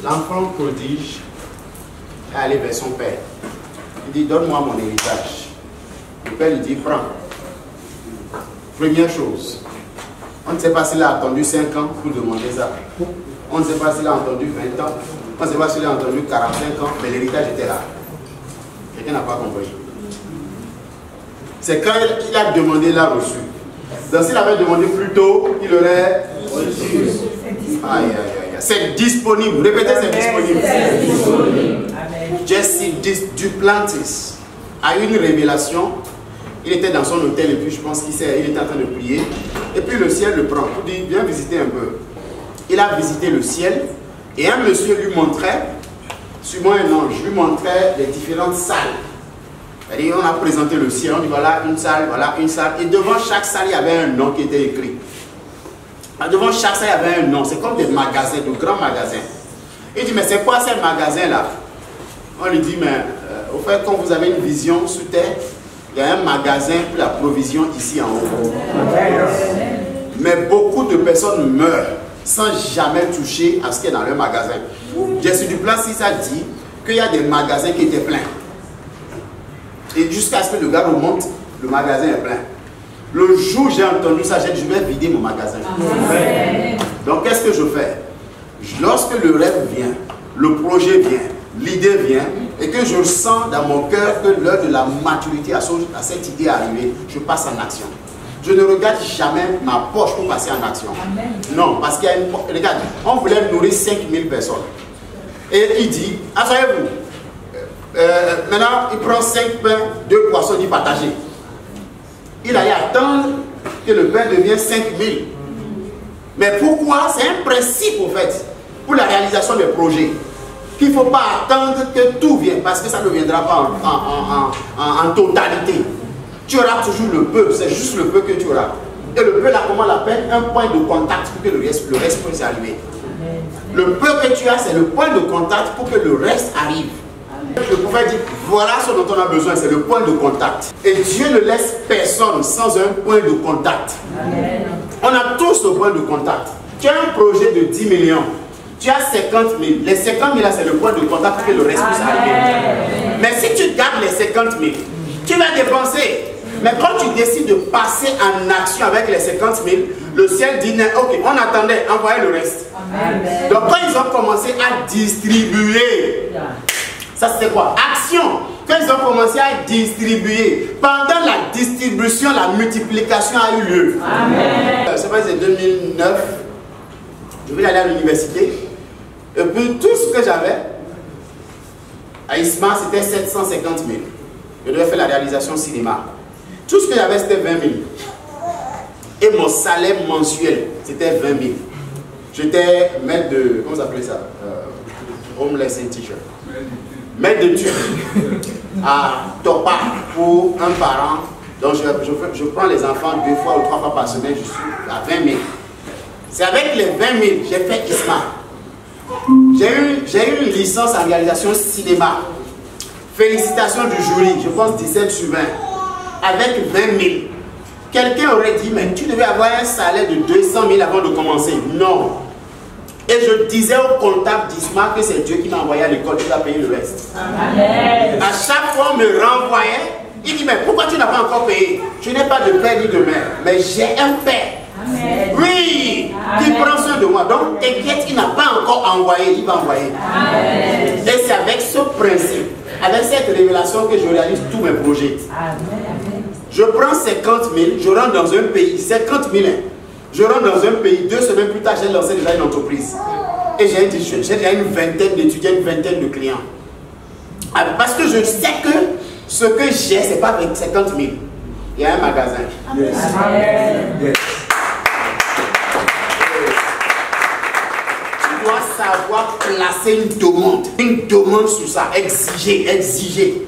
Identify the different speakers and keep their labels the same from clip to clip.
Speaker 1: L'enfant prodige est allé vers son père. Il dit, donne-moi mon héritage. Le père lui dit, prends. Première chose, on ne sait pas s'il a attendu 5 ans pour demander ça. On ne sait pas s'il a attendu 20 ans. On ne sait pas s'il a attendu 45 ans, mais l'héritage était là. Quelqu'un n'a pas compris. C'est quand il a demandé, il a reçu. Donc s'il avait demandé plus tôt, il aurait reçu. Aïe, aïe, aïe. C'est disponible. Répétez, c'est disponible. Jesse Duplantis a eu une révélation. Il était dans son hôtel et puis je pense qu'il était en train de prier. Et puis le ciel le prend. Il dit, viens visiter un peu. Il a visité le ciel et un monsieur lui montrait, suivant un ange, lui montrait les différentes salles. C'est-à-dire, on a présenté le ciel, on dit voilà une salle, et devant chaque salle, il y avait un nom qui était écrit. Devant chaque salle, il y avait un nom, c'est comme des magasins, de grands magasins. Il dit, mais c'est quoi ces magasins-là? On lui dit, mais au fait, quand vous avez une vision sous terre, il y a un magasin pour la provision ici en haut. Mais beaucoup de personnes meurent sans jamais toucher à ce qui est dans leur magasin. Jesse Duplantis a dit qu'il y a des magasins qui étaient pleins. Et jusqu'à ce que le gars remonte, le magasin est plein. Le jour où j'ai entendu ça, j'ai dit, je vais vider mon magasin. Amen. Donc qu'est-ce que je fais? Lorsque le rêve vient, le projet vient, l'idée vient, et que je sens dans mon cœur que l'heure de la maturité à cette idée arrivée, je passe en action. Je ne regarde jamais ma poche pour passer en action. Amen. Non, parce qu'il y a une... Regarde, on voulait nourrir 5000 personnes. Et il dit, asseyez-vous. Maintenant, il prend 5 pains, 2 poissons, il partager. Il allait attendre que le pain devienne 5000. Mais pourquoi? C'est un principe, au fait, pour la réalisation des projets. Qu'il ne faut pas attendre que tout vienne, parce que ça ne viendra pas en totalité. Tu auras toujours le peu, c'est juste le peu que tu auras. Et le peu, là, comment on l'appelle? Un point de contact pour que le reste puisse arriver. Le peu que tu as, c'est le point de contact pour que le reste arrive. Le prophète dit, voilà ce dont on a besoin, c'est le point de contact. Et Dieu ne laisse personne sans un point de contact. Amen. On a tous ce point de contact. Tu as un projet de 10 millions, tu as 50 000. Les 50 000 là, c'est le point de contact pour que le reste puisse arriver. Mais si tu gardes les 50 000, tu vas dépenser. Mais quand tu décides de passer en action avec les 50 000, le ciel dit, ok, on attendait, envoyez le reste. Amen. Donc quand ils ont commencé à distribuer, ça c'était quoi? Action. Quand ils ont commencé à distribuer, pendant la distribution, la multiplication a eu lieu. Amen. Je sais pas, c'est 2009, je voulais aller à l'université. Et puis tout ce que j'avais, à ISMA, c'était 750 000. Je devais faire la réalisation cinéma. Tout ce que j'avais, c'était 20 000. Et mon salaire mensuel, c'était 20 000. J'étais maître de, comment ça s'appelait ça? Homeless and teacher. Maître d'études à Topa pour un parent. Donc je prends les enfants 2 fois ou 3 fois par semaine, je suis à 20 000. C'est avec les 20 000 j'ai fait ISMA. J'ai eu une licence en réalisation cinéma. Félicitations du jury, je pense 17 sur 20. Avec 20 000. Quelqu'un aurait dit, mais tu devais avoir un salaire de 200 000 avant de commencer. Non. Et je disais au comptable d'ISMA que c'est Dieu qui m'a envoyé à l'école, tu vas payer le reste. Amen. À chaque fois, on me renvoyait. Il dit, mais pourquoi tu n'as pas encore payé? Je n'ai pas de père ni de mère, mais j'ai un père. Amen. Oui, qui prend soin de moi. Donc, t'inquiète, il n'a pas encore envoyé, il va envoyer. Amen. Et c'est avec ce principe, avec cette révélation que je réalise tous mes projets. Amen. Je prends 50 000, je rentre dans un pays, 50 000. Je rentre dans un pays, 2 semaines plus tard, j'ai lancé déjà une entreprise. Et j'ai déjà une vingtaine d'étudiants, une vingtaine de clients. Parce que je sais que ce que j'ai, ce n'est pas 50 000. Il y a un magasin. Yes. Yes. Tu dois savoir placer une demande sur ça. Exiger.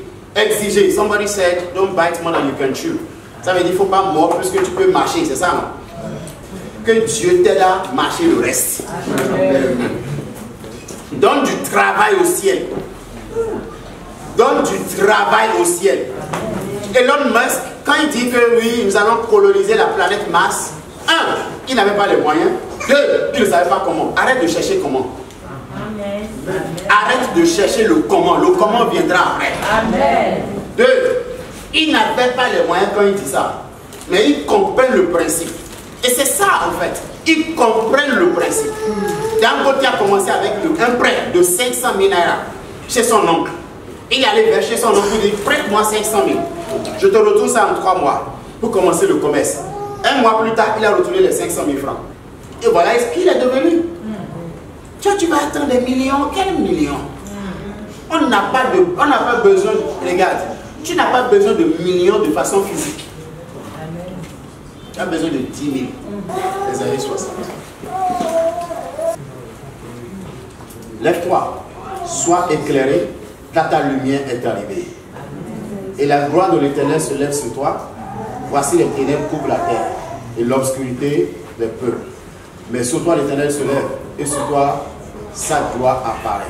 Speaker 1: Somebody said, don't bite more than you can chew. Ça veut dire qu'il ne faut pas mordre plus que tu peux marcher, c'est ça, non? Que Dieu t'aide à marcher le reste. Donne du travail au ciel. Donne du travail au ciel. Elon Musk, quand il dit que oui, nous allons coloniser la planète Mars, 1, il n'avait pas les moyens. 2, il ne savait pas comment. Arrête de chercher comment. Arrête de chercher le comment. Le comment viendra après.
Speaker 2: Amen.
Speaker 1: 2. Ils n'avaient pas les moyens quand ils disent ça. Mais ils comprennent le principe. Et c'est ça en fait. Ils comprennent le principe. Dangote a commencé avec un prêt de 500 000 naira chez son oncle. Il est allé vers chez son oncle et dit prête-moi 500 000. Je te retourne ça en 3 mois pour commencer le commerce. Un mois plus tard, il a retourné les 500 000 francs. Et voilà ce qu'il est devenu. Tu vas attendre des millions. Quels millions? On n'a pas besoin, regarde, tu n'as pas besoin de millions de façon physique. Tu as besoin de 10 000. Les années 60. Lève-toi, sois éclairé, car ta lumière est arrivée. Et la gloire de l'Éternel se lève sur toi. Voici les ténèbres couvrent la terre, et l'obscurité des peuples. Mais sur toi l'Éternel se lève, et sur toi sa gloire apparaît.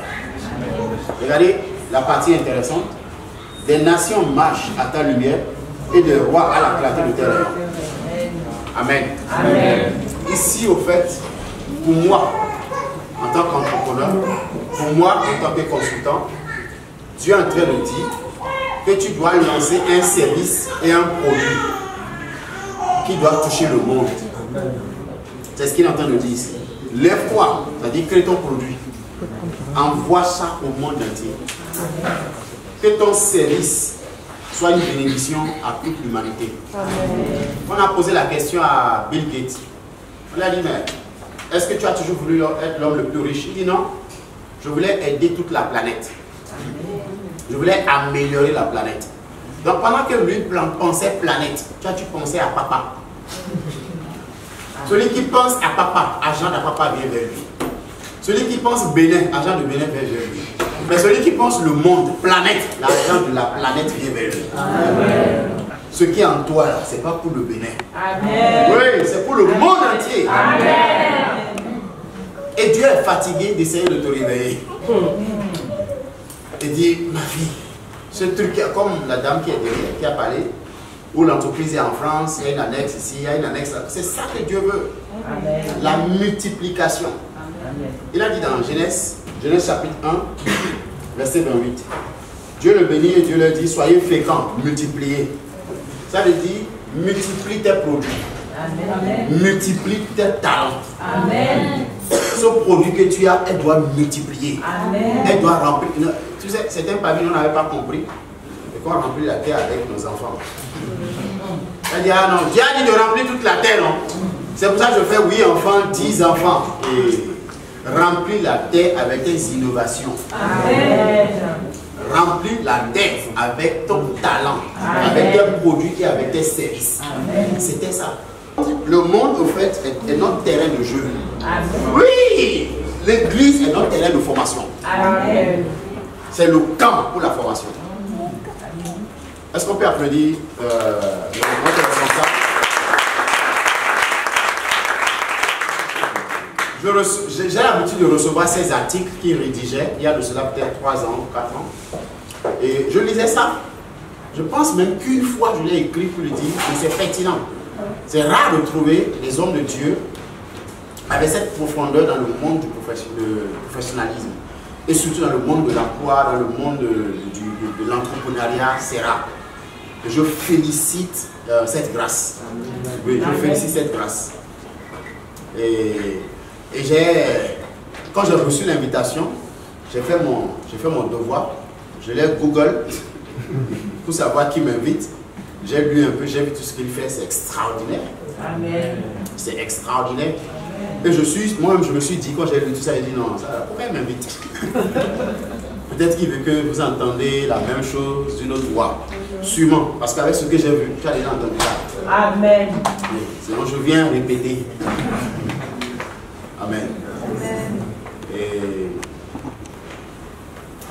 Speaker 1: Regardez la partie intéressante. Des nations marchent à ta lumière, et des rois à la clarté de tes rayons. Amen. Amen. Ici, au fait, pour moi, en tant qu'entrepreneur, pour moi, en tant que consultant, tu es en train de dire que tu dois lancer un service et un produit qui doit toucher le monde. C'est ce qu'il est en train de dire ici. Lève-toi, c'est-à-dire crée ton produit. Envoie ça au monde entier. Que ton service soit une bénédiction à toute l'humanité. On a posé la question à Bill Gates. On lui a dit, mais est-ce que tu as toujours voulu être l'homme le plus riche? Il dit non. Je voulais aider toute la planète. Je voulais améliorer la planète. Donc pendant que lui pensait planète, tu pensais à papa. Celui qui pense à papa, argent de papa vient vers lui. Celui qui pense Bénin, argent de Bénin vient vers lui. Mais celui qui pense le monde, planète, l'argent de la planète vient vers lui. Amen. Ce qui est en toi là, c'est pas pour le Bénin. Amen. Oui, c'est pour le monde entier. Amen. Et Dieu est fatigué d'essayer de te réveiller. Et dit, ma fille, ce truc, comme la dame qui est derrière, qui a parlé, où l'entreprise est en France, il y a une annexe ici, il y a une annexe là. C'est ça que Dieu veut. Amen. La multiplication. Amen. Il a dit dans Genèse chapitre 1, verset 28. Dieu le bénit et Dieu leur dit, soyez féconds, multipliez. Ça veut dire, multiplie tes produits. Amen. Multiplie tes talents. Amen. Ce produit que tu as, elle doit multiplier. Amen. Elle doit remplir. Tu sais, certains parmi nous n'avaient pas compris. Et qu'on remplit la terre avec nos enfants. Elle dit, ah non, Dieu a dit de remplir toute la terre, non? C'est pour ça que je fais 8 enfants, 10 enfants. Et remplis la terre avec tes innovations. Amen. Remplis la terre avec ton talent, amen, avec tes produits et avec tes services. C'était ça. Le monde, au fait, est notre terrain de jeu. Amen. Oui, l'église est notre terrain de formation. C'est le camp pour la formation. Est-ce qu'on peut applaudir notre responsable? J'ai l'habitude de recevoir ces articles qu'il rédigeait il y a de cela peut-être 3 ans ou 4 ans. Et je lisais ça. Je pense même qu'une fois je l'ai écrit pour lui dire que c'est pertinent. C'est rare de trouver des hommes de Dieu avec cette profondeur dans le monde du professionnalisme. Et surtout dans le monde de l'emploi, dans le monde de l'entrepreneuriat, c'est rare. Et je félicite cette grâce. Oui, je félicite cette grâce. Et quand j'ai reçu l'invitation, j'ai fait mon devoir. Je l'ai Google pour savoir qui m'invite. J'ai lu un peu, j'ai vu tout ce qu'il fait, c'est extraordinaire. Amen. C'est extraordinaire. Et moi-même, je me suis dit, quand j'ai lu tout ça, j'ai dit non, pourquoi il m'invite? Peut-être qu'il veut que vous entendez la même chose d'une autre voix. Sûrement, parce qu'avec ce que j'ai vu, tu as déjà entendu ça. Amen. Sinon, je viens répéter. Amen. Amen. Et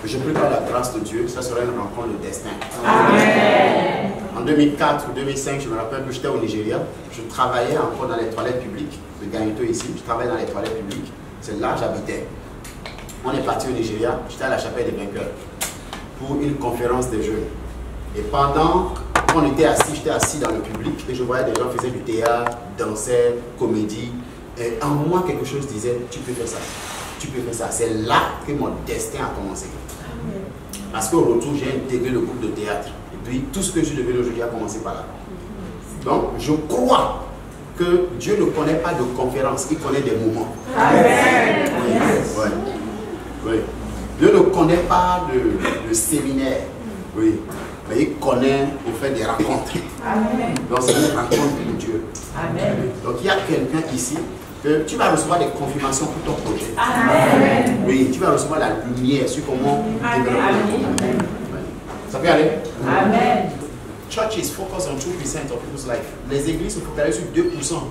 Speaker 1: je prie par la grâce de Dieu, ça sera une rencontre de destin. Amen. En 2004 ou 2005, je me rappelle que j'étais au Nigeria. Je travaillais encore dans les toilettes publiques de Gagneto ici. Je travaillais dans les toilettes publiques. C'est là que j'habitais. On est parti au Nigeria. J'étais à la chapelle des vainqueurs pour une conférence des jeunes. Et pendant qu'on était assis, j'étais assis dans le public et je voyais des gens faisaient du théâtre, dansaient, comédie. Et en moi, quelque chose disait, tu peux faire ça. tu peux faire ça. C'est là que mon destin a commencé. Parce qu'au retour, j'ai intégré le groupe de théâtre. Et puis, tout ce que je suis devenu aujourd'hui a commencé par là. Donc, je crois que Dieu ne connaît pas de conférences, il connaît des moments. Amen. Oui. Oui. Dieu ne connaît pas de séminaire. Oui. Mais il connaît au fait des rencontres. Amen. Donc, c'est une rencontre de Dieu. Amen. Donc, il y a quelqu'un ici que tu vas recevoir des confirmations pour ton projet. Amen. Oui, tu vas recevoir la lumière sur comment développer. Amen. Ça peut aller? Amen. Churches focus on 2% of people's life. Les églises se focalisent sur 2%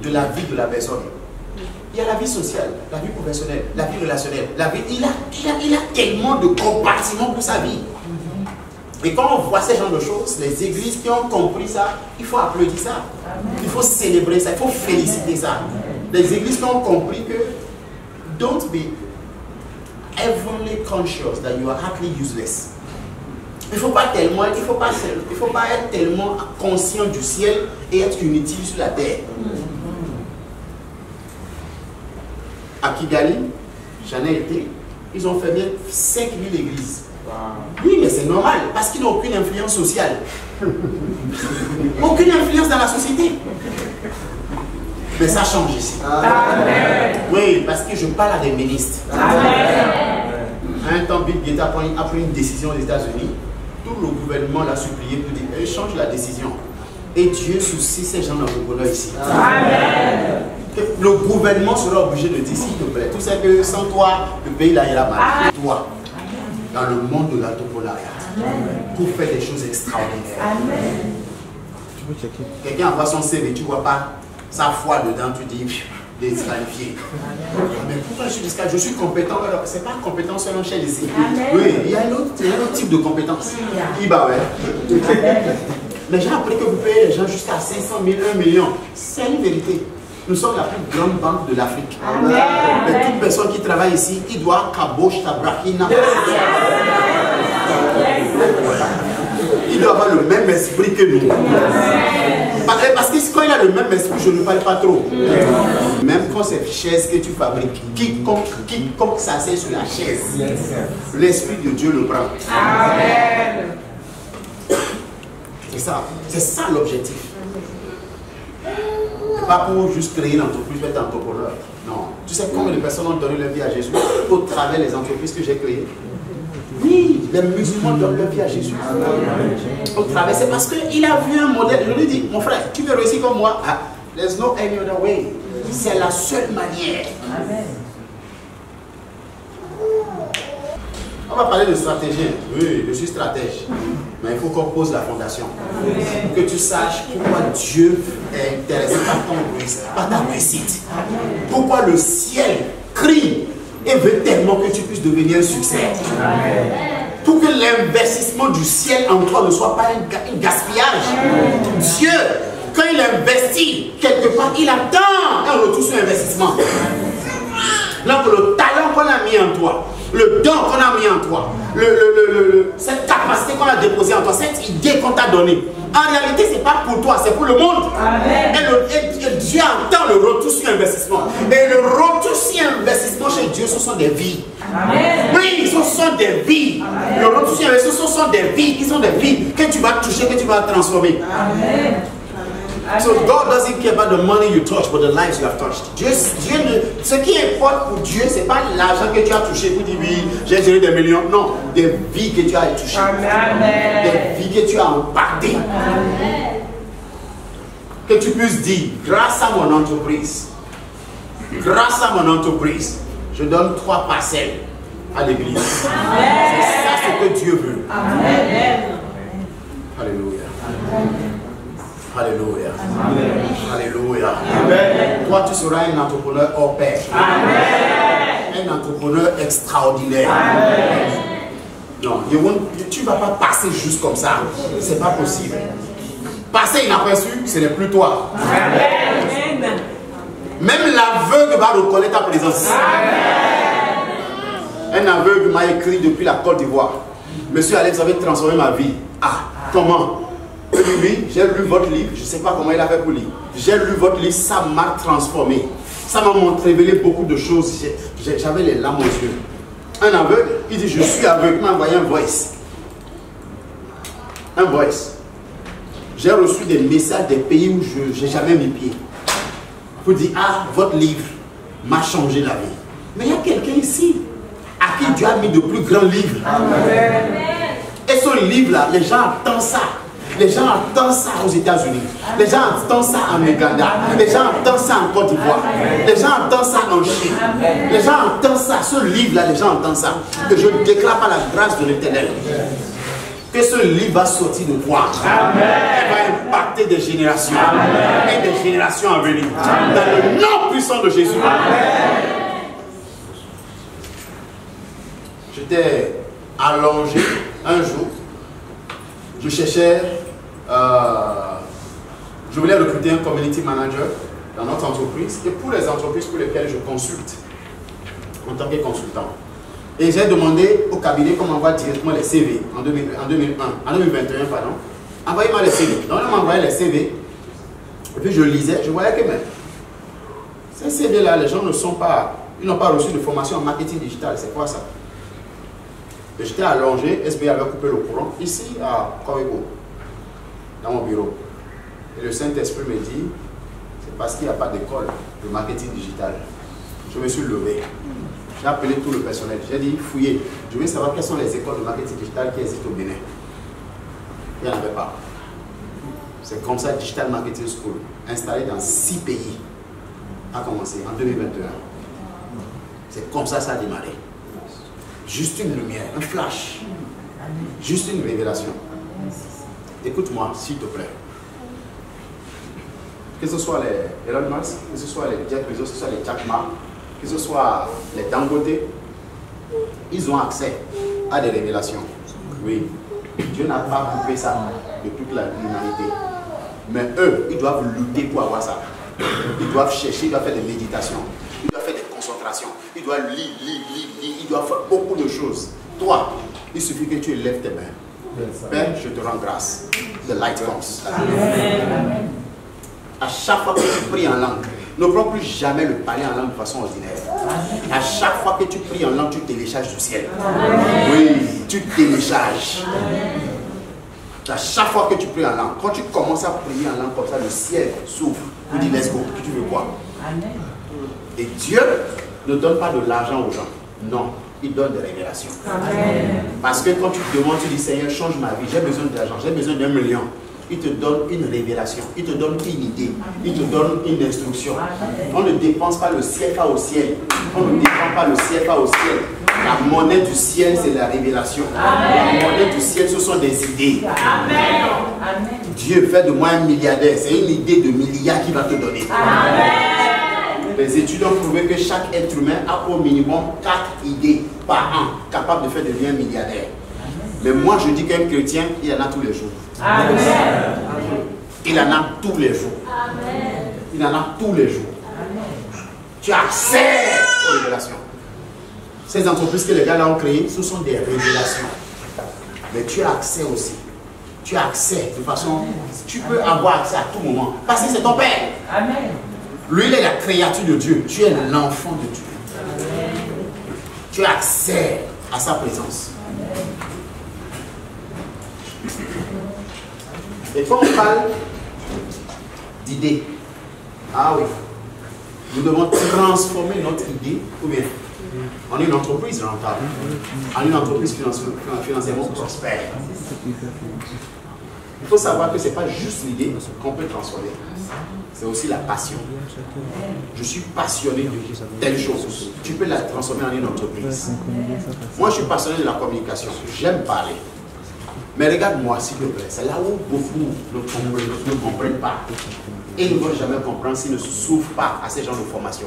Speaker 1: de la vie de la personne. Il y a la vie sociale, la vie professionnelle, la vie relationnelle. La vie, il a tellement de compartiments pour sa vie. Et quand on voit ce genre de choses, les églises qui ont compris ça, il faut applaudir ça. Il faut célébrer ça, il faut féliciter ça. Les églises qui ont compris que don't be heavenly conscious that you are actually useless. Il ne faut pas être tellement conscient du ciel et être inutile sur la terre. À Kigali, j'en ai été, ils ont fait bien 5000 églises. Oui, mais c'est normal, parce qu'ils n'ont aucune influence sociale. Aucune influence dans la société. Mais ça change ici. Amen. Oui, parce que je parle à des ministres. Amen. Un temps, Bill Gates a pris une décision aux États-Unis. Tout le gouvernement l'a supplié pour dire, il change la décision. Et Dieu soucie ces gens d'entrepreneurs ici. Amen. Le gouvernement sera obligé de dire, s'il te plaît, tu sais que sans toi, le pays là ira mal. Toi, dans le monde de l'entrepreneuriat, pour faire des choses extraordinaires. Amen. Tu peux checker. Quelqu'un envoie son CV, tu ne vois pas sa foi dedans, tu dis, disqualifié. Mais pourquoi je suis disqualifié? Je suis compétent. Ce n'est pas compétence selon chez les équipes. Oui, il y a un autre type de compétence. Bah ouais. Mais j'ai appris que vous payez les gens jusqu'à 500 000, 1 million. C'est une vérité. Nous sommes la plus grande banque de l'Afrique. Mais toute personne qui travaille ici, il doit caboche, tabrachina. Il doit avoir le même esprit que nous. Parce que quand il a le même esprit, je ne parle pas trop. Même quand c'est chaise que tu fabriques, quiconque s'assied sur la chaise, l'esprit de Dieu le prend. Amen. C'est ça l'objectif. Pas pour juste créer une entreprise, être entrepreneur. Non. Tu sais combien de personnes ont donné leur vie à Jésus au travers des entreprises que j'ai créées? Oui, les musulmans donnent leur vie à Jésus. Au travers, c'est parce qu'il a vu un modèle. Je lui dis, mon frère, tu veux réussir comme moi? Ah, there's no any other way. C'est la seule manière. Amen. On va parler de stratégie. Oui, je suis stratège. Mais il faut qu'on pose la fondation. Pour que tu saches pourquoi Dieu est intéressé par ta réussite. Pourquoi le ciel crie et veut tellement que tu puisses devenir un succès. Amen. Pour que l'investissement du ciel en toi ne soit pas un gaspillage. Amen. Dieu, quand il investit quelque part, il attend un retour sur investissement. Donc le talent qu'on a mis en toi, le don qu'on a mis en toi, cette capacité qu'on a déposée en toi, cette idée qu'on t'a donnée, en réalité, ce n'est pas pour toi, c'est pour le monde. Amen. Et Dieu attend le retour sur investissement. Et le retour sur investissement chez Dieu, ce sont des vies. Amen. Oui, ce sont des vies. Amen. Le retour sur investissement, ce sont des vies. Ils sont des vies que tu vas toucher, que tu vas transformer. Amen. So God doesn't care about the money you touch, but the lives you have touched. Ce qui importe pour Dieu, ce n'est pas l'argent que tu as touché pour dire oui, j'ai géré des millions. Non, des vies que tu as touchées. Amen. Des vies que tu as impactées. Amen. Que tu puisses dire, grâce à mon entreprise, je donne 3 parcelles à l'église. C'est ça ce que Dieu veut. Amen. Alléluia. Alléluia. Amen. Alléluia. Amen. Toi, tu seras un entrepreneur hors pair. Amen. Un entrepreneur extraordinaire. Amen. Non, tu ne vas pas passer juste comme ça. Ce n'est pas possible. Passer inaperçu, ce n'est plus toi. Amen. Même l'aveugle va reconnaître ta présence. Amen. Un aveugle m'a écrit depuis la Côte d'Ivoire. Monsieur Alex, vous avez transformé ma vie. Ah, comment? Oui, j'ai lu votre livre, je ne sais pas comment il a fait pour lire. J'ai lu votre livre, ça m'a transformé. Ça m'a révélé beaucoup de choses. J'avais les larmes aux yeux. Un aveugle, il dit, je suis aveugle, il m'a envoyé un voice. Un voice. J'ai reçu des messages des pays où je n'ai jamais mis pied. Pour dire, ah, votre livre m'a changé la vie. Mais il y a quelqu'un ici à qui Dieu a mis de plus grands livres. Amen. Et ce livre-là, les gens entendent ça. Les gens entendent ça aux États-Unis. Les gens entendent ça en Ouganda. Les gens entendent ça en Côte d'Ivoire. Les gens entendent ça en Chine. Les gens entendent ça. Ce livre-là, les gens entendent ça. Que je déclare par la grâce de l'Éternel que ce livre va sortir de toi. Amen. Et va impacter des générations. Amen. Et des générations à venir. Amen. Dans le nom puissant de Jésus. J'étais allongé un jour. Je cherchais, je voulais recruter un community manager dans notre entreprise et pour les entreprises pour lesquelles je consulte en tant que consultant. Et j'ai demandé au cabinet qu'on m'envoie directement les CV en 2021, pardon. Envoyez-moi les CV. Donc on m'envoyait les CV et puis je lisais, je voyais que même ces CV-là, les gens ne sont pas, ils n'ont pas reçu de formation en marketing digital. C'est quoi ça? J'étais allongé, SB avait coupé le courant, ici à Kowego, dans mon bureau. Et le Saint-Esprit me dit, c'est parce qu'il n'y a pas d'école de marketing digital. Je me suis levé. J'ai appelé tout le personnel. J'ai dit, fouillez. Je veux savoir quelles sont les écoles de marketing digital qui existent au Bénin. Il n'y en avait pas. C'est comme ça, Digital Marketing School, installé dans 6 pays, a commencé en 2021. C'est comme ça ça a démarré. Juste une lumière, un flash, juste une révélation. Écoute-moi, s'il te plaît. Que ce soit les Elon Musk, que ce soit les Jeff Bezos, que ce soit les Jack Ma, que ce soit les Dangote, ils ont accès à des révélations. Oui, Dieu n'a pas coupé ça de toute l'humanité. Mais eux, ils doivent lutter pour avoir ça. Ils doivent chercher, ils doivent faire des méditations, ils doivent faire des concentrations, ils doivent lire, ils doivent faire beaucoup de choses. Toi, il suffit que tu élèves tes mains. Père, je te rends grâce. The light comes. Amen. À chaque fois que tu pries en langue, ne prends plus jamais le parler en langue de façon ordinaire. À chaque fois que tu pries en langue, tu télécharges du ciel. Oui, tu télécharges. À chaque fois que tu pries en langue, quand tu commences à prier en langue comme ça, le ciel s'ouvre. Tu dis, let's go, tu veux quoi? Et Dieu ne donne pas de l'argent aux gens. Non, il donne des révélations. Amen. Parce que quand tu te demandes, tu dis, Seigneur, change ma vie, j'ai besoin d'argent, j'ai besoin d'1 million. Il te donne une révélation, il te donne une idée, il te donne une instruction. On ne dépense pas le CFA au ciel. On ne dépense pas le CFA au ciel. La monnaie du ciel, c'est la révélation. Amen. La monnaie du ciel, ce sont des idées. Amen. Dieu fait de moi un milliardaire. C'est une idée de milliards qu'il va te donner. Amen. Les études ont prouvé que chaque être humain a au minimum 4 idées par an capables de faire devenir un milliardaire. Mais moi, je dis qu'un chrétien, il en a tous les jours. Amen. Il en a tous les jours. Amen. Il en a tous les jours. Amen. Tu as accès aux révélations. Ces entreprises que les gars là ont créées, ce sont des révélations. Mais tu as accès aussi. Tu as accès de façon... Tu peux avoir accès à tout moment. Parce que c'est ton Père. Amen. Lui, il est la créature de Dieu. Tu es l'enfant de Dieu. Amen. Tu as accès à sa présence. Amen. Et quand on parle d'idées, ah oui, nous devons transformer notre idée ou bien en une entreprise rentable, en une entreprise financièrement prospère. Il faut savoir que ce n'est pas juste l'idée qu'on peut transformer, c'est aussi la passion. Je suis passionné de telle chose, tu peux la transformer en une entreprise. Moi, je suis passionné de la communication, j'aime parler. Mais regarde-moi, s'il te plaît, c'est là où beaucoup ne comprennent pas. Et ne vont jamais comprendre s'ils ne s'ouvrent pas à ces genres de formation.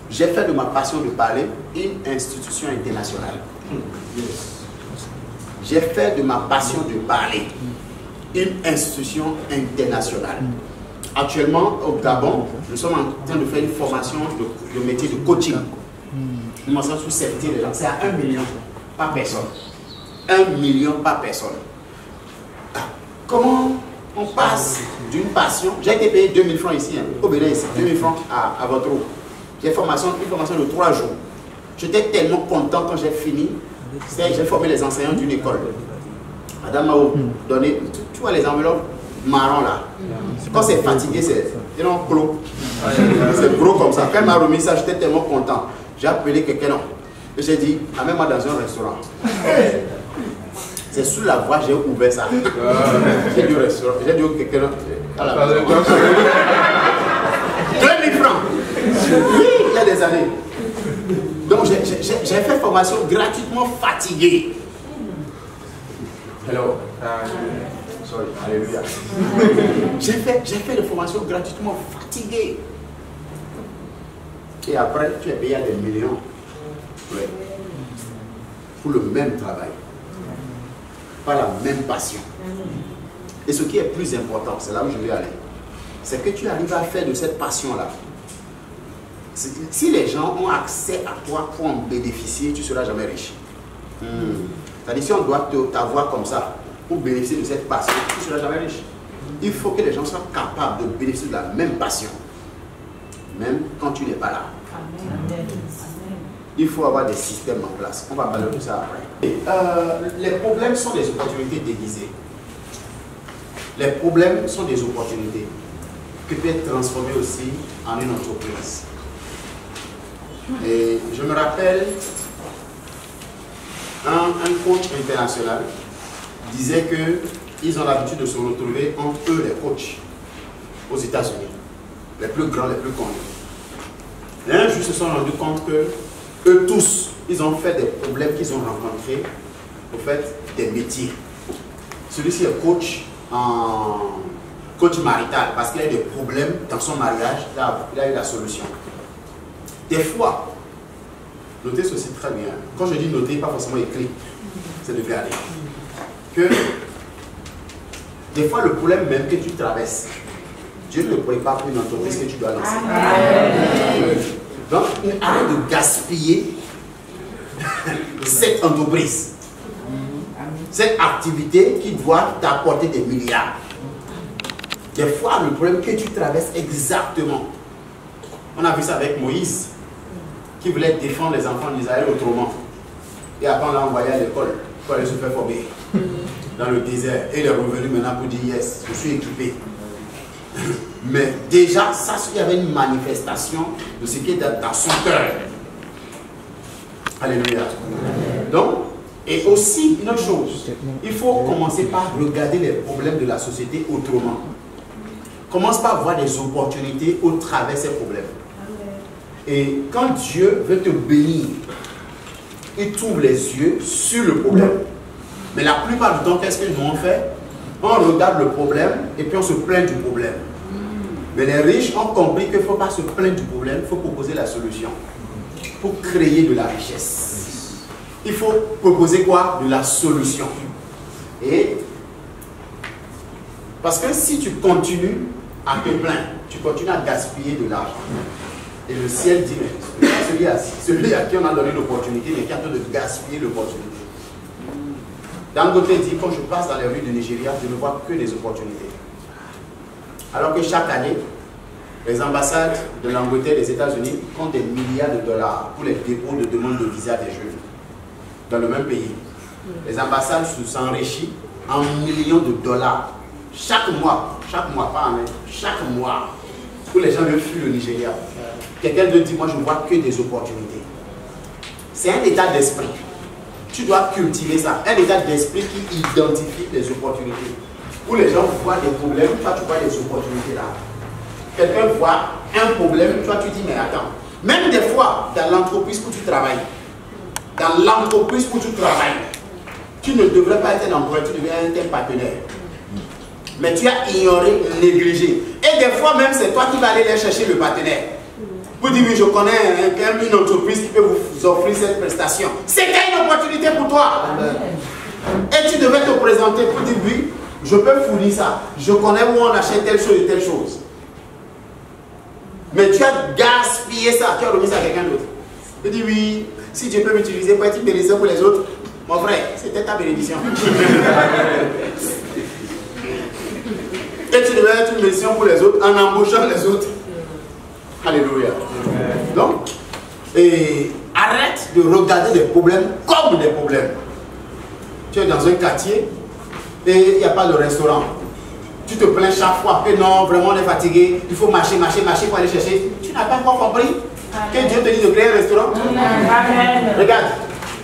Speaker 1: J'ai fait de ma passion de parler une institution internationale. J'ai fait de ma passion de parler une institution internationale. Actuellement, au Gabon, nous sommes en train de faire une formation de métier de coaching. Nous sommes sous certifié les gens. C'est à 1 million par personne. 1 million par personne. comment on passe d'une passion. J'ai été payé 2000 francs ici, au Bénin, ici, 2000 francs à votre eau. J'ai une formation de 3 jours. J'étais tellement content quand j'ai fini. J'ai formé les enseignants d'une école. Madame m'a donné, tu vois les enveloppes marron là. Quand c'est fatigué, c'est gros. C'est gros comme ça. Quand elle m'a remis ça, j'étais tellement content. J'ai appelé quelqu'un. Et j'ai dit, amène-moi dans un restaurant. C'est sous la voie, j'ai ouvert ça. J'ai dit au restaurant, j'ai dit au quelqu'un à la maison. 2000 francs. Oui, il y a des années. Donc j'ai fait formation gratuitement fatigué. Hello. Sorry, alléluia. J'ai fait des formations gratuitement fatigué. Et après, tu es payé à des millions. Ouais. Pour le même travail. Pas la même passion. Et ce qui est plus important, c'est là où je vais aller, c'est que tu arrives à faire de cette passion-là. Si les gens ont accès à toi pour en bénéficier, tu ne seras jamais riche. C'est-à-dire, si on doit t'avoir comme ça, pour bénéficier de cette passion, tu ne seras jamais riche. Il faut que les gens soient capables de bénéficier de la même passion, même quand tu n'es pas là. Amen. Il faut avoir des systèmes en place. On va parler de tout ça après. Les problèmes sont des opportunités déguisées. Les problèmes sont des opportunités qui peuvent être transformées aussi en une entreprise. Et je me rappelle, un coach international disait qu'ils ont l'habitude de se retrouver entre eux, les coachs, aux États-Unis, les plus grands, les plus connus. Et un jour, ils se sont rendus compte que eux tous, ils ont fait des problèmes qu'ils ont rencontrés, au fait, des métiers. Celui-ci est coach marital, parce qu'il a des problèmes dans son mariage, il a eu la solution. Des fois, notez ceci très bien. Quand je dis noter, pas forcément écrit, c'est de regarder. Que des fois, le problème même que tu traverses, Dieu ne prépare pour une entreprise que tu dois lancer. Donc, arrête de gaspiller cette entreprise, cette activité qui doit t'apporter des milliards. Des fois, le problème que tu traverses exactement. On a vu ça avec Moïse, qui voulait défendre les enfants d'Israël autrement. Et après, on l'a envoyé à l'école pour aller se faire former dans le désert. Et il est revenu maintenant pour dire yes, je suis équipé. Mais déjà, ça, il y avait une manifestation de ce qui est dans son cœur. Alléluia. Donc, et aussi, une autre chose, il faut commencer par regarder les problèmes de la société autrement. Commence par voir des opportunités au travers de ces problèmes. Et quand Dieu veut te bénir, il t'ouvre les yeux sur le problème. Mais la plupart du temps, qu'est-ce que nous avons fait? On regarde le problème et puis on se plaint du problème. Mais les riches ont compris qu'il ne faut pas se plaindre du problème, il faut proposer la solution pour créer de la richesse. Il faut proposer quoi? De la solution. Et parce que si tu continues à te plaindre, tu continues à gaspiller de l'argent. Et le ciel dit, mais celui à qui on a donné l'opportunité, mais qui est en train de gaspiller l'opportunité. Dangote dit, quand je passe dans les rues de Nigeria, je ne vois que des opportunités. Alors que chaque année, les ambassades de l'Angleterre et des États-Unis comptent des milliards de dollars pour les dépôts de demande de visa des jeunes dans le même pays. Les ambassades s'enrichissent en millions de dollars chaque mois, pas en année, chaque mois, pour les gens veulent fuir le Nigeria. Quelqu'un te dit, moi je ne vois que des opportunités. C'est un état d'esprit. Tu dois cultiver ça. Un état d'esprit qui identifie les opportunités. Où les gens voient des problèmes, toi tu vois des opportunités là. Quelqu'un voit un problème, toi tu dis, mais attends. Même des fois, dans l'entreprise où tu travailles, tu ne devrais pas être un employé, tu devrais être un partenaire. Mais tu as ignoré, négligé. Et des fois même, c'est toi qui vas aller chercher le partenaire. Pour dire, oui, je connais une entreprise qui peut vous offrir cette prestation. C'est une opportunité pour toi. Et tu devais te présenter pour dire, oui, je peux fournir ça. Je connais où on achète telle chose et telle chose. Mais tu as gaspillé ça, tu as remis ça à quelqu'un d'autre. Tu dis, oui, si Dieu peut m'utiliser pour être une bénédiction pour les autres, mon frère, c'était ta bénédiction. que tu devais être une mission pour les autres en embauchant les autres. Alléluia. Donc, arrête de regarder des problèmes comme des problèmes. Tu es dans un quartier et il n'y a pas de restaurant. Tu te plains chaque fois que non, vraiment on est fatigué, il faut marcher pour aller chercher. Tu n'as pas encore compris que Dieu te dit de créer un restaurant. Amen. Regarde,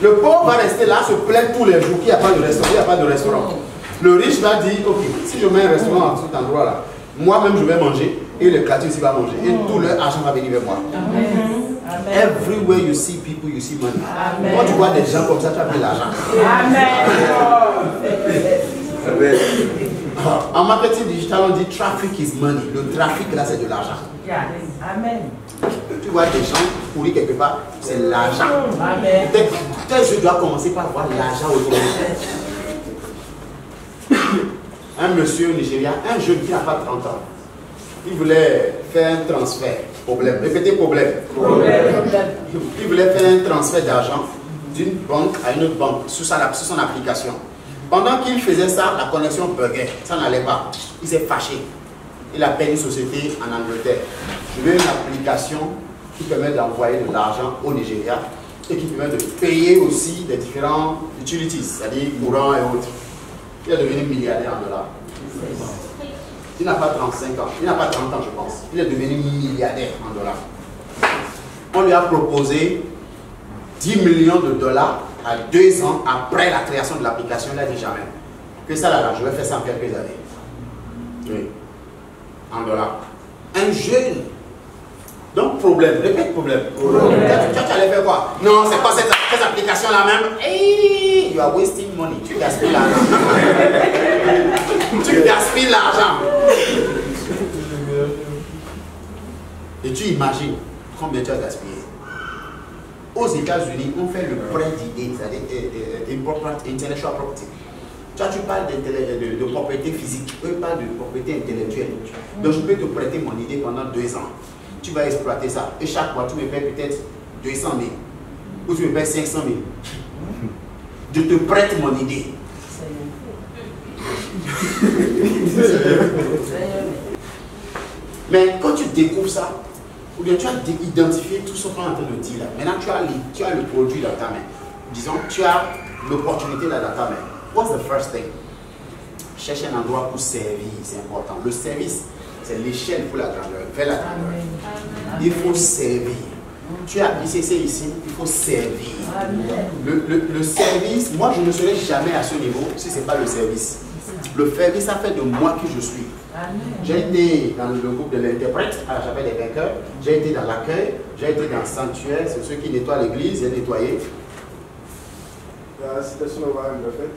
Speaker 1: le pauvre va rester là, se plaindre tous les jours qu'il n'y a pas de restaurant, il n'y a pas de restaurant. Le riche va dire, ok, si je mets un restaurant à cet endroit là, moi-même je vais manger et le quartier aussi va manger et tout leur argent va venir vers moi. Amen. Everywhere you see people, you see money. Amen. Quand tu vois des gens comme ça, tu as pris l'argent. Amen. En marketing digital, on dit traffic is money. Le trafic là, c'est de l'argent. Amen. Tu vois des gens pourris quelque part, c'est l'argent. Peut-être je dois commencer par voir l'argent aujourd'hui. Un monsieur au Nigeria, un jeune qui n'a pas 30 ans, il voulait faire un transfert. Problème. Répétez problème. Il voulait faire un transfert d'argent d'une banque à une autre banque sur son application. Pendant qu'il faisait ça, la connexion buguait. Ça n'allait pas. Il s'est fâché. Il a payé une société en Angleterre. Je veux une application qui permet d'envoyer de l'argent au Nigeria et qui permet de payer aussi des différents utilities, c'est-à-dire courant et autres. Il est devenu milliardaire en dollars. Il n'a pas 35 ans, il n'a pas 30 ans je pense. Il est devenu milliardaire en dollars. On lui a proposé 10 millions de dollars à 2 ans après la création de l'application. Il a dit jamais. Que ça là, je vais faire ça en quelques années. Oui. En dollars. Un jeune. Donc problème, répète problème. Tu allais faire quoi? Non, c'est pas cette application là même. Hey, you are wasting money. Tu gaspilles l'argent. Tu gaspilles l'argent. Et tu imagines combien tu as gaspillé. Aux États-Unis, on fait le prêt d'idées, c'est-à-dire intellectual property. Toi, tu parles de propriété physique, eux parlent de propriété intellectuelle. Donc, je peux te prêter mon idée pendant 2 ans. Tu vas exploiter ça. Et chaque mois, tu me payes peut-être 200 000. Ou tu me payes 500 000. Je te prête mon idée. Mais quand tu découvres ça, ou bien tu as identifié tout ce qu'on est en train de dire là, maintenant tu as le produit dans ta main. Disons, tu as l'opportunité là dans ta main. What's the first thing? Cherche un endroit pour servir, c'est important. Le service, c'est l'échelle pour la grandeur, vers la grandeur. Il faut servir. Tu as ICC ici, il faut servir. Le service, moi je ne serai jamais à ce niveau si ce n'est pas le service. Le service, ça fait de moi qui je suis. J'ai été dans le groupe de l'interprète à la chapelle des vainqueurs, j'ai été dans l'accueil, j'ai été dans le sanctuaire, c'est ceux qui nettoient l'église, j'ai nettoyé.
Speaker 2: La citation de Warren Buffett.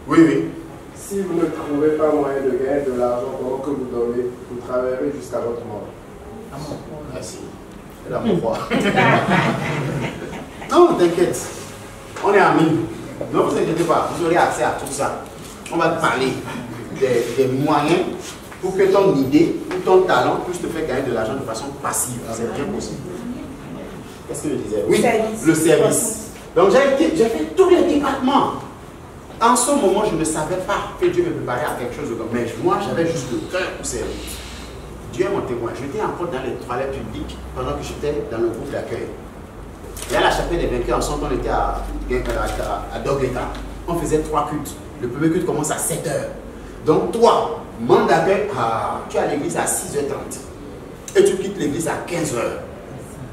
Speaker 1: Oui, oui.
Speaker 2: Si vous ne trouvez pas moyen de gagner de l'argent pendant que vous dormez, vous travaillerez jusqu'à votre mort.
Speaker 1: Merci. C'est là mon foi. Non, t'inquiète. On est amis. Ne vous inquiétez pas, vous aurez accès à tout ça. On va te parler des moyens pour que ton idée ou ton talent puisse te faire gagner de l'argent de façon passive. C'est bien possible. Qu'est-ce que je disais? Oui, le service. Donc j'ai fait tous les départements. En ce moment, je ne savais pas que Dieu me préparait à quelque chose de comme. Mais moi, j'avais juste le cœur pour servir. Dieu est mon témoin. J'étais encore dans les toilettes publiques pendant que j'étais dans le groupe d'accueil. Et à la chapelle des vainqueurs, ensemble, on était à Dogleta. On faisait 3 cultes. Le premier culte commence à 7 h. Donc toi, membre d'accueil, tu es à l'église à 6h30. Et tu quittes l'église à 15 h.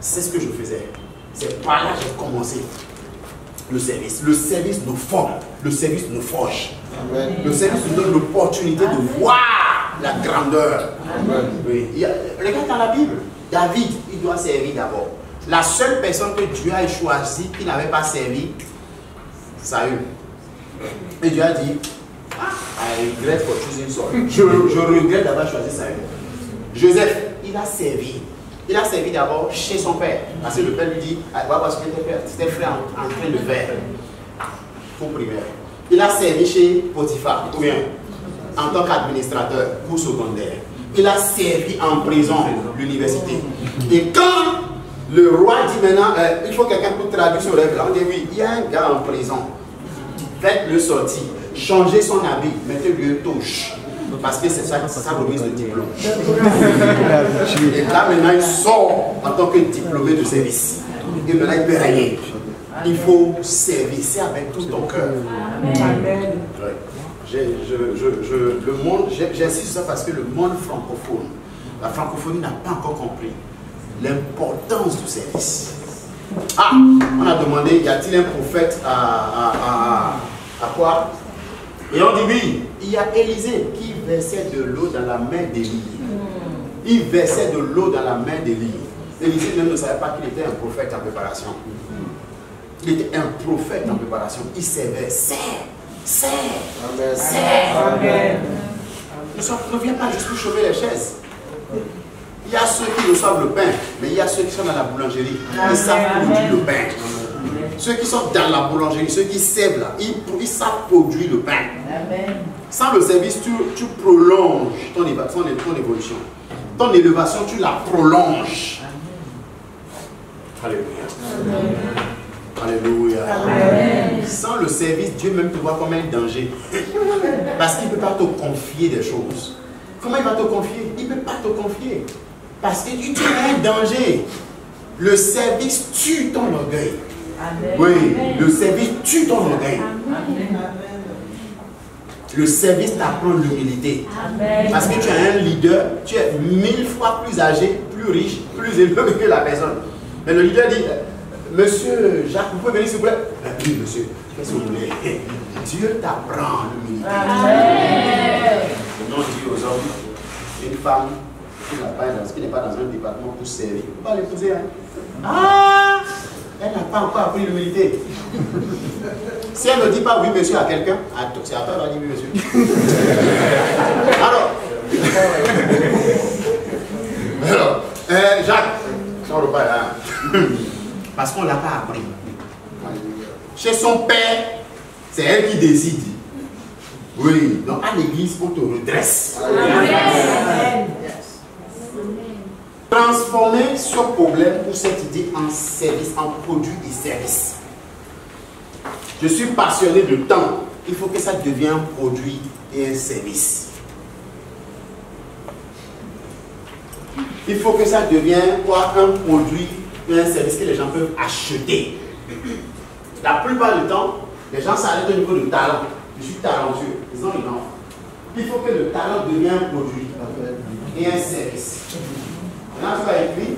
Speaker 1: C'est ce que je faisais. C'est par là que j'ai commencé. Le service nous forme, le service nous forge. Amen. Le service nous donne l'opportunité de voir la grandeur. Oui. Regarde dans la Bible, David, il doit servir d'abord. La seule personne que Dieu a choisie qui n'avait pas servi, c'est Saül. Et Dieu a dit, I regret for choosing Saul. Je regrette d'avoir choisi Saül. Joseph, il a servi. Il a servi d'abord chez son père. Parce que le père lui dit, voilà ce que tes frères en train de faire. Pour primaire. Il a servi chez Potiphar, ou bien en tant qu'administrateur pour secondaire. Il a servi en prison, l'université. Et quand le roi dit maintenant, il faut quelqu'un pour traduire ce rêve là, on dit oui, il y a un gars en prison. Faites-le sortir, changez son habit, mettez-lui une touche. Parce que c'est ça remise de diplôme. Et là maintenant il sort en tant que diplômé de service. Et maintenant il peut rien. Il faut servir avec tout ton cœur. Amen. Le monde, j'insiste sur ça parce que le monde francophone, la francophonie n'a pas encore compris l'importance du service. Ah, on a demandé, y a-t-il un prophète à quoi? Et on dit oui, il y a Élisée qui versait de l'eau dans la main d'Élie. Il versait de l'eau dans la main d'Élie. Élisée même ne savait pas qu'il était un prophète en préparation. Il était un prophète en préparation. Il servait. Amen. Ne viens pas juste pour chauffer les chaises. Il y a ceux qui reçoivent le pain, mais il y a ceux qui sont dans la boulangerie. Ils savent produire le pain. Ceux qui sont dans la boulangerie, ceux qui servent là, ils savent produire le pain. Amen. Sans le service, tu prolonges ton évolution. Ton élévation, tu la prolonges. Alléluia. Amen. Alléluia. Amen. Sans le service, Dieu même te voit comme un danger. Parce qu'il ne peut pas te confier des choses. Comment il va te confier? Il ne peut pas te confier. Parce que tu es un danger. Le service tue ton orgueil. Amen. Oui, le service tue ton orgueil. Amen. Le service t'apprend l'humilité. Parce que tu es un leader, tu es 1000 fois plus âgé, plus riche, plus élevé que la personne. Mais le leader dit, Monsieur Jacques, vous pouvez venir s'il vous plaît? Oui, monsieur, qu'est-ce que vous voulez? Dieu t'apprend l'humilité. Non, dit aux hommes, une femme qui n'est pas dans un département pour servir, il ne faut pas l'épouser. Hein? Ah! Elle n'a pas encore appris l'humilité. Si elle ne dit pas oui monsieur à quelqu'un, c'est à toi qu'elle va dire oui monsieur. Alors, Jacques, son repas là. Parce qu'on ne l'a pas appris. Chez son père, c'est elle qui décide. Oui, donc à l'église, on te redresse. Amen. Transformer ce problème ou cette idée en service, en produit et service. Je suis passionné de temps. Il faut que ça devienne un produit et un service. Il faut que ça devienne quoi? Un produit et un service que les gens peuvent acheter. La plupart du temps, les gens s'arrêtent au niveau du talent. Je suis talentueux. Ils ont une offre. Il faut que le talent devienne un produit et un service. Maintenant, tu vas écrire,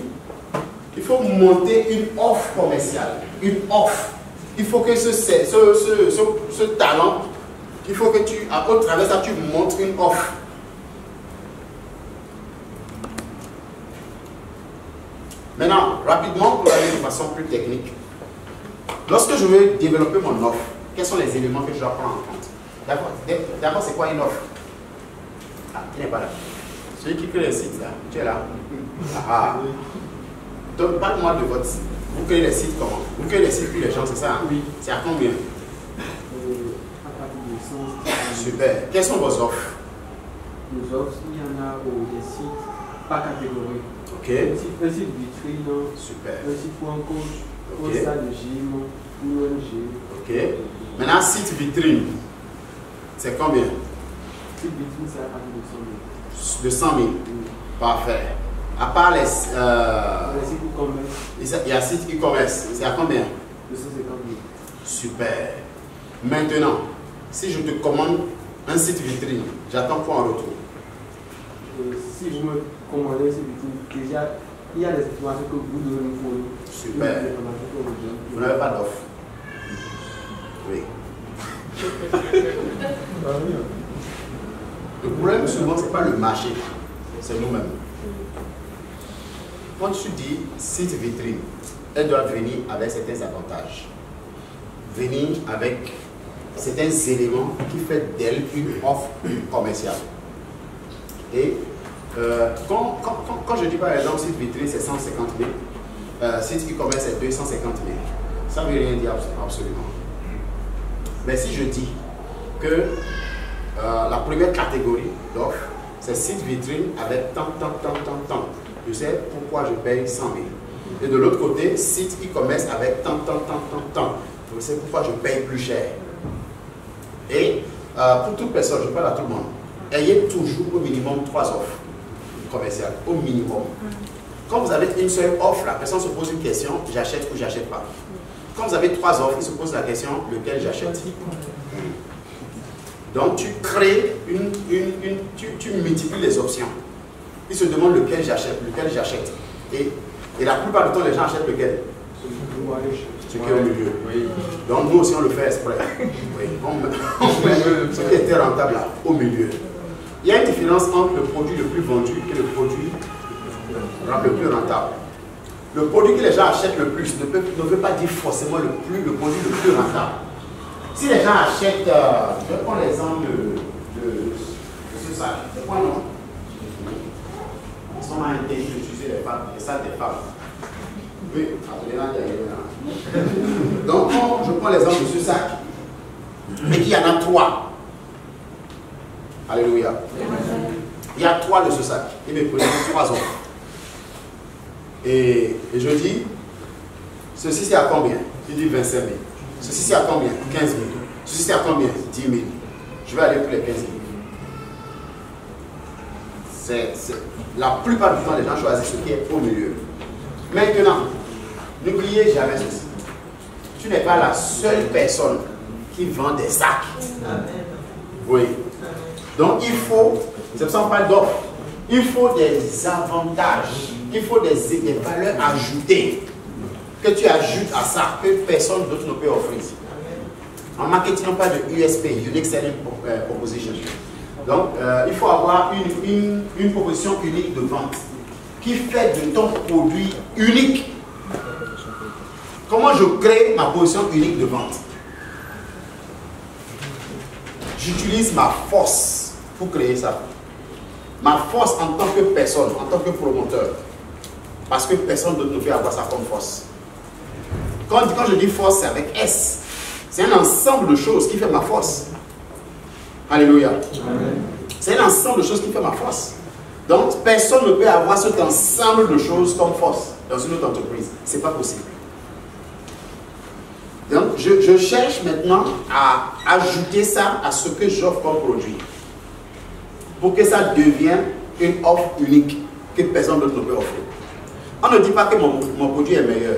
Speaker 1: il faut monter une offre commerciale. Une offre. Il faut que ce talent, il faut que tu, au travers de ça, tu montres une offre. Maintenant, rapidement, pour aller de façon plus technique. Lorsque je veux développer mon offre, quels sont les éléments que je dois prendre en compte? D'abord, c'est quoi une offre? Ah, tu n'es pas là. Celui qui crée les sites, là, tu es là. Ah. Donc, parle-moi de votre site. Vous créez les sites comment? Vous créez les sites pour les gens, c'est ça? Hein? Oui. C'est à combien? Super. Quelles sont vos offres?
Speaker 3: Nos offres, il y en a des sites par catégorie.
Speaker 1: Ok.
Speaker 3: Un site vitrine.
Speaker 1: Super.
Speaker 3: Un site pour un coach.
Speaker 1: Okay.
Speaker 3: Un salle de gym. Une ONG.
Speaker 1: Ok. Maintenant, site vitrine, c'est combien?
Speaker 3: Site vitrine, c'est à partir
Speaker 1: De
Speaker 3: de 100 000.
Speaker 1: 100 000.
Speaker 3: Oui.
Speaker 1: Parfait. À part les
Speaker 3: sites e-commerce.
Speaker 1: Il y a site e-commerce. C'est à combien?
Speaker 3: 250 000.
Speaker 1: Super. Maintenant, si je te commande un site vitrine, j'attends quoi en retour?
Speaker 3: Si vous me commandez un site vitrine, déjà, il y a des informations que vous devez nous fournir.
Speaker 1: Super. Vous n'avez pas d'offre? Oui. Le problème souvent, ce n'est pas le marché, c'est nous-mêmes. Quand tu dis site vitrine, elle doit venir avec certains avantages. Venir avec certains éléments qui font d'elle une offre commerciale. Et quand je dis par exemple site vitrine, c'est 150 000, site e-commerce, c'est 250 000. Ça ne veut rien dire absolument. Mais si je dis que la première catégorie d'offres, c'est site vitrine avec tant. Je sais pourquoi je paye 100 000. Et de l'autre côté, site e-commerce avec tant. Je sais pourquoi je paye plus cher. Et pour toute personne, je parle à tout le monde, ayez toujours au minimum 3 offres commerciales, au minimum. Quand vous avez une seule offre, la personne se pose une question, j'achète ou j'achète pas. Quand vous avez 3 offres, il se pose la question, lequel j'achète. Donc tu crées tu multiplies les options. Il se demande lequel j'achète. Et la plupart du temps, les gens achètent lequel? Ce qui est au milieu. Oui. Donc nous aussi on le fait exprès. Oui. On met ce qui était rentable là, au milieu. Il y a une différence entre le produit le plus vendu et le produit le plus rentable. Le produit que les gens achètent le plus ne veut pas dire forcément le produit le plus rentable. Si les gens achètent, je prends l'exemple de ce sac, c'est quoi non? Ils sont interdits d'utiliser les sacs des femmes. Oui, donc je prends l'exemple de ce sac et qu'il y en a 3. Alléluia. Il y a 3 de ce sac. Il me prenait 3 autres. Et je dis, ceci c'est à combien? Il dit 25 000. Ceci c'est à combien? 15 000. Ceci c'est à combien? 10 000. Je vais aller pour les 15 000. La plupart du temps, les gens choisissent ce qui est au milieu. Maintenant, n'oubliez jamais ceci. Tu n'es pas la seule personne qui vend des sacs. Oui. Donc il faut, c'est pour ça qu'on parle d'offres, il faut des avantages, il faut des valeurs ajoutées que tu ajoutes à ça, que personne d'autre ne peut offrir. En marketing, on parle de USP, Unique Selling Proposition. Donc, il faut avoir une proposition unique de vente qui fait de ton produit unique. Comment je crée ma position unique de vente? J'utilise ma force pour créer ça. Ma force en tant que personne, en tant que promoteur. Parce que personne d'autre ne peut avoir ça comme force. Quand je dis force, c'est avec S. C'est un ensemble de choses qui fait ma force. Alléluia. C'est un ensemble de choses qui fait ma force. Donc, personne ne peut avoir cet ensemble de choses comme force dans une autre entreprise. Ce n'est pas possible. Donc, je cherche maintenant à ajouter ça à ce que j'offre comme produit. Pour que ça devienne une offre unique que personne d'autre ne peut offrir. On ne dit pas que mon produit est meilleur.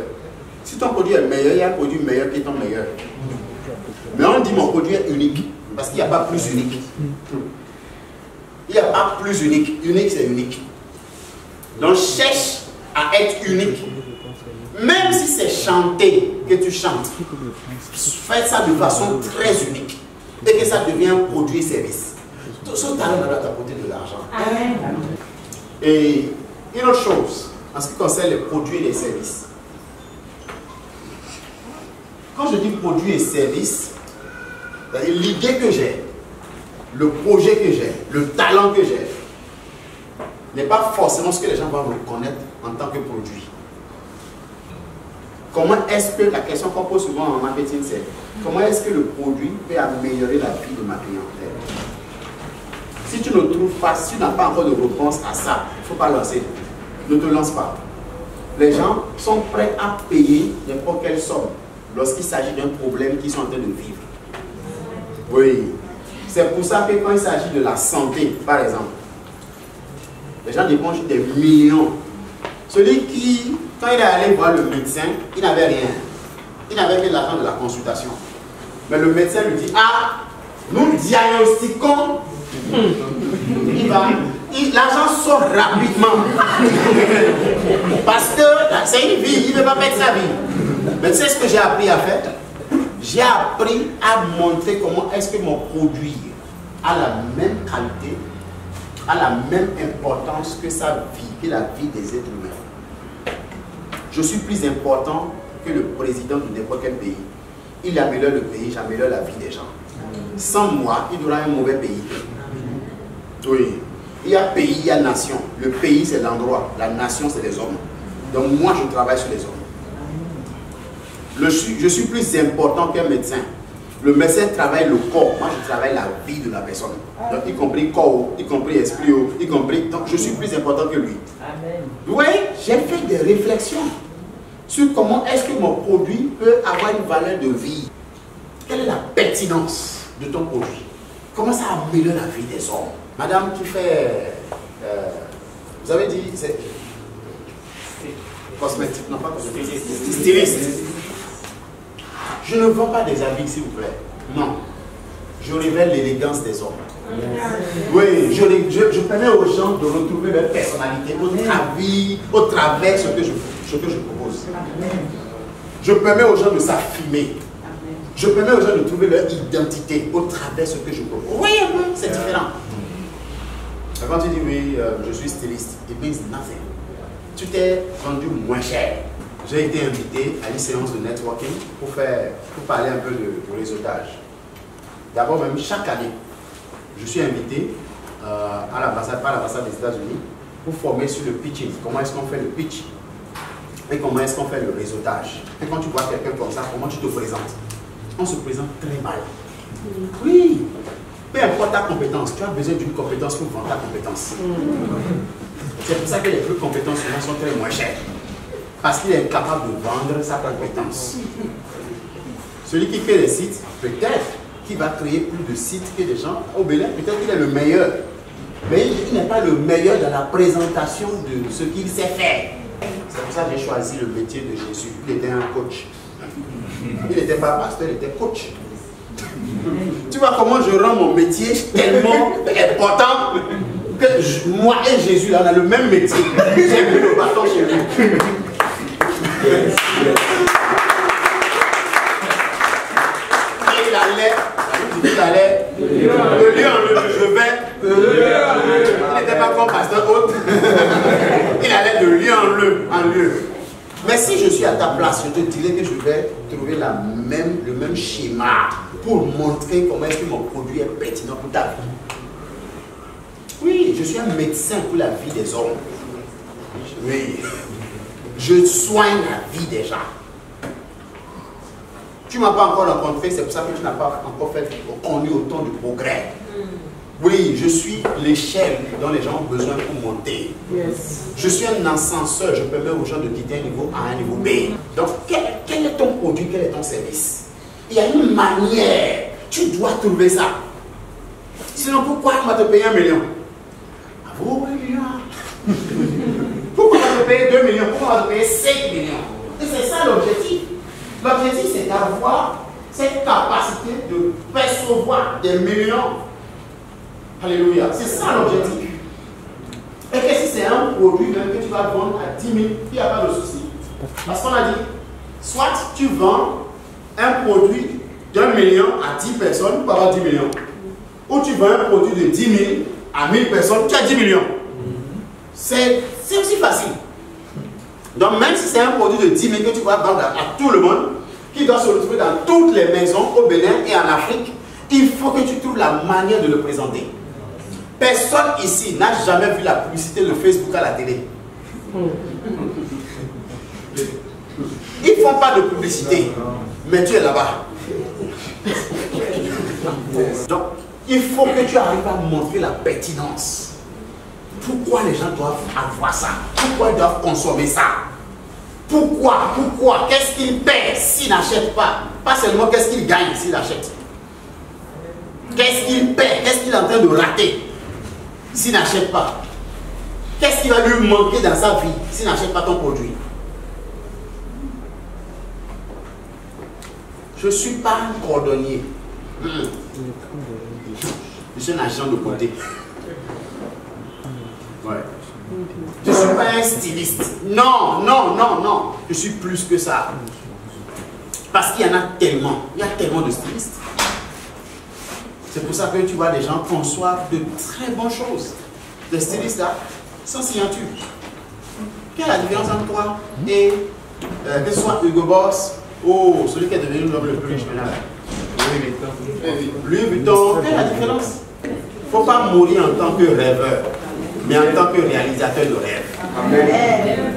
Speaker 1: Si ton produit est meilleur, il y a un produit meilleur qui est ton meilleur. Mais on dit mon produit est unique. Parce qu'il n'y a pas plus unique. Il n'y a pas plus unique. Unique, c'est unique. Donc, cherche à être unique. Même si c'est chanter que tu chantes, fais ça de façon très unique. Et que ça devient un produit et service. Tout ce talent doit t'apporter de l'argent. Et une autre chose, en ce qui concerne les produits et les services. Quand je dis produits et services, l'idée que j'ai, le projet que j'ai, le talent que j'ai, n'est pas forcément ce que les gens vont reconnaître en tant que produit. Comment est-ce que, la question qu'on pose souvent en marketing, c'est comment est-ce que le produit peut améliorer la vie de ma clientèle? Si tu ne trouves pas, si tu n'as pas encore de réponse à ça, il ne faut pas lancer. Ne te lance pas. Les gens sont prêts à payer n'importe quelle somme lorsqu'il s'agit d'un problème qu'ils sont en train de vivre. Oui. C'est pour ça que quand il s'agit de la santé, par exemple, les gens dépensent des millions. Celui qui, quand il est allé voir le médecin, il n'avait rien. Il n'avait que l'argent de la consultation. Mais le médecin lui dit, ah, nous diagnostiquons. L'argent sort rapidement. Parce que c'est une vie, il ne veut pas perdre sa vie. Mais tu sais ce que j'ai appris à faire? J'ai appris à montrer comment est-ce que mon produit a la même qualité, a la même importance que sa vie, que la vie des êtres humains. Je suis plus important que le président de n'importe quel pays. Il améliore le pays, j'améliore la vie des gens. Sans moi, il y aura un mauvais pays. Oui. Il y a pays, il y a nation. Le pays, c'est l'endroit. La nation, c'est les hommes. Donc moi, je travaille sur les hommes. Je suis plus important qu'un médecin. Le médecin travaille le corps. Moi, je travaille la vie de la personne. Donc, y compris corps, y compris esprit, y compris... Donc, je suis plus important que lui. Amen. Oui, j'ai fait des réflexions sur comment est-ce que mon produit peut avoir une valeur de vie. Quelle est la pertinence de ton produit? Comment ça améliore la vie des hommes? Madame qui fait, vous avez dit, c'est cosmétique, non pas cosmétique, styliste. Je ne vends pas des habits, s'il vous plaît. Non. Je révèle l'élégance des hommes. Oui, je permets aux gens de retrouver leur personnalité au travers ce que je propose. Je permets aux gens de s'affirmer. Je permets aux gens de trouver leur identité au travers ce que je propose. Oui, c'est différent. Quand tu dis oui, je suis styliste, it means nothing. Tu t'es vendu moins cher. J'ai été invité à une séance de networking pour parler un peu de réseautage. D'abord, même chaque année, je suis invité par l'ambassade des États-Unis pour former sur le pitching. Comment est-ce qu'on fait le pitch et comment est-ce qu'on fait le réseautage. Et quand tu vois quelqu'un comme ça, comment tu te présentes? On se présente très mal. Oui. Peu importe ta compétence, tu as besoin d'une compétence pour vendre ta compétence. C'est pour ça que les plus compétents souvent sont très moins chers. Parce qu'il est capable de vendre sa compétence. Celui qui crée des sites, peut-être qu'il va créer plus de sites que des gens. Au Bénin, peut-être qu'il est le meilleur. Mais il n'est pas le meilleur dans la présentation de ce qu'il sait faire. C'est pour ça que j'ai choisi le métier de Jésus. Il était un coach. Il n'était pas pasteur, il était coach. Tu vois comment je rends mon métier tellement important que moi et Jésus, là, on a le même métier. J'ai mis le bâton chez lui. Il allait de lieu en lieu, je vais de lieu en lieu. Il n'était pas comme pasteur autre. Il allait de lieu en lieu. Mais si je suis à ta place, je te dirais que je vais trouver le même schéma pour montrer comment est-ce que mon produit est pertinent pour ta vie. Oui, je suis un médecin pour la vie des hommes. Oui. Je soigne la vie des gens. Tu ne m'as pas encore rencontré, c'est pour ça que tu n'as pas encore connu autant de progrès. Oui, je suis l'échelle dont les gens ont besoin pour monter. Yes. Je suis un ascenseur, je permets aux gens de quitter un niveau A à un niveau B. Donc, quel est ton produit, quel est ton service? Il y a une manière, tu dois trouver ça. Sinon, pourquoi on va te payer 1 million? Ah bon, 1 million? Pourquoi on va te payer 2 millions? Pourquoi on va te payer 5 millions? Et c'est ça l'objectif. L'objectif, c'est d'avoir cette capacité de percevoir des millions. Alléluia. C'est ça l'objectif. Et que si c'est un produit même que tu vas vendre à 10 000, il n'y a pas de souci. Parce qu'on a dit, soit tu vends un produit d'1 million à 10 personnes pour avoir 10 millions. Ou tu vends un produit de 10 000 à 1000 personnes, tu as 10 millions. C'est aussi facile. Donc même si c'est un produit de 10 000 que tu vas vendre à tout le monde, qui doit se retrouver dans toutes les maisons au Bénin et en Afrique, il faut que tu trouves la manière de le présenter. Personne ici n'a jamais vu la publicité de Facebook à la télé. Ils ne font pas de publicité, mais tu es là-bas. Donc, il faut que tu arrives à montrer la pertinence. Pourquoi les gens doivent avoir ça? Pourquoi ils doivent consommer ça? Pourquoi? Qu'est-ce qu'ils paient s'ils n'achètent pas? Pas seulement qu'est-ce qu'ils gagnent s'ils achètent. Qu'est-ce qu'il paie? Qu'est-ce qu'il est en train de rater s'il n'achète pas? Qu'est-ce qui va lui manquer dans sa vie s'il n'achète pas ton produit? Je ne suis pas un cordonnier. Je suis un agent de beauté. Ouais. Je ne suis pas un styliste. Non. Je suis plus que ça. Parce qu'il y en a tellement. Il y a tellement de stylistes. C'est pour ça que tu vois des gens conçoivent de très bonnes choses. Des stylistes là, sans signature. Quelle est la différence entre toi et que ce soit Hugo Boss ou celui qui est devenu l'homme le plus riche maintenant? Louis Vuitton. Quelle est la différence? Il ne faut pas mourir en tant que rêveur, mais en tant que réalisateur de rêve. Amen.